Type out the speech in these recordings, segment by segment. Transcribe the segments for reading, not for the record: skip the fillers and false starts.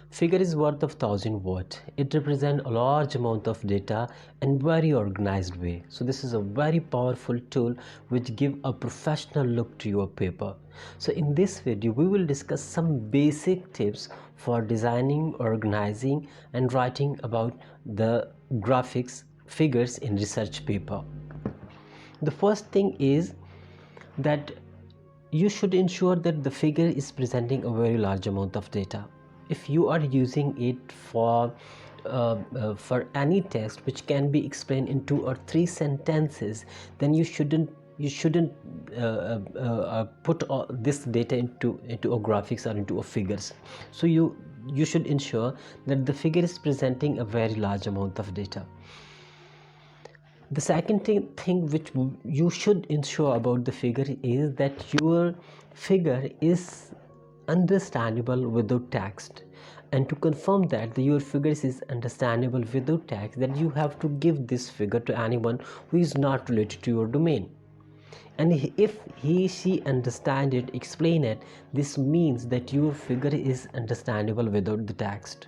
Figure is worth of 1,000 words. It represents a large amount of data in very organized way. So this is a very powerful tool which give a professional look to your paper. So in this video we will discuss some basic tips for designing, organizing and writing about the graphics figures in research paper. The first thing is that you should ensure that the figure is presenting a very large amount of data. If you are using it for any text which can be explained in 2 or 3 sentences, then you shouldn't put this data into a graphics or into a figures. So you should ensure that the figure is presenting a very large amount of data. The second thing which you should ensure about the figure is that your figure is understandable without text, and to confirm that your figure is understandable without text, then you have to give this figure to anyone who is not related to your domain, and if she understand it, explain it, this means that your figure is understandable without the text.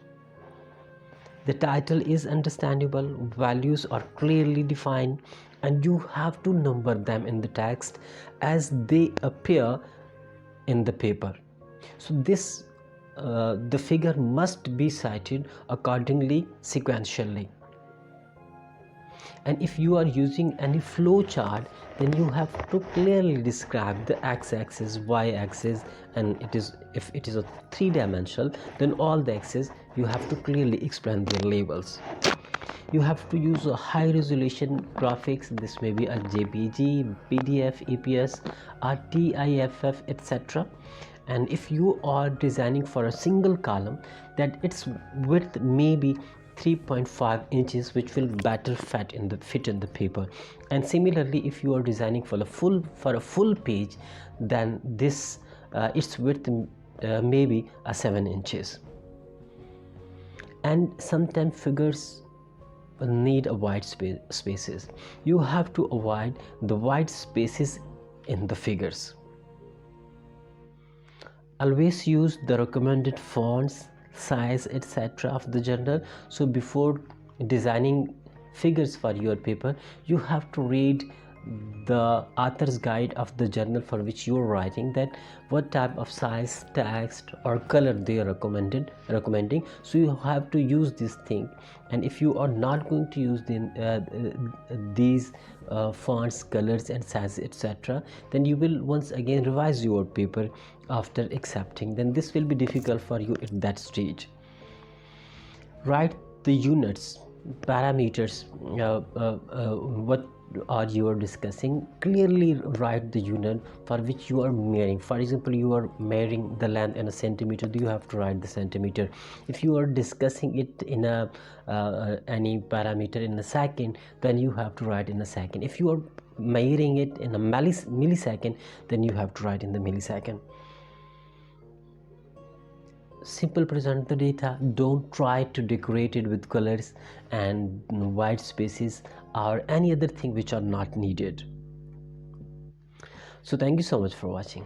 The title is understandable, values are clearly defined, and you have to number them in the text as they appear in the paper. So this the figure must be cited accordingly, sequentially. And if you are using any flow chart, then you have to clearly describe the x-axis, y-axis, and if it is a 3-dimensional, then all the axes you have to clearly explain their labels. You have to use a high resolution graphics. This may be a JPG, PDF, EPS, or TIFF, etc. And if you are designing for a single column, that its width may be 3.5 inches, which will better fit in the paper. And similarly, if you are designing for a full page, then this its width may be 7 inches. And sometimes figures need a wide spaces. You have to avoid the wide spaces in the figures. Always use the recommended fonts, size, etc. of the journal. So before designing figures for your paper, you have to read the author's guide of the journal for which you are writing, that what type of size, text or color they are recommending. So you have to use this thing, and if you are not going to use these fonts, colors and size, etc., then you will once again revise your paper after accepting. Then this will be difficult for you at that stage. Write the units, parameters, what are you are discussing. Clearly write the unit for which you are measuring. For example, you are measuring the length in a centimeter, you have to write the centimeter. If you are discussing it in a any parameter in a second, then you have to write in a second. If you are measuring it in a millisecond, then you have to write in the millisecond. Simple present the data. Don't try to decorate it with colors and white spaces or any other thing which are not needed. So thank you so much for watching.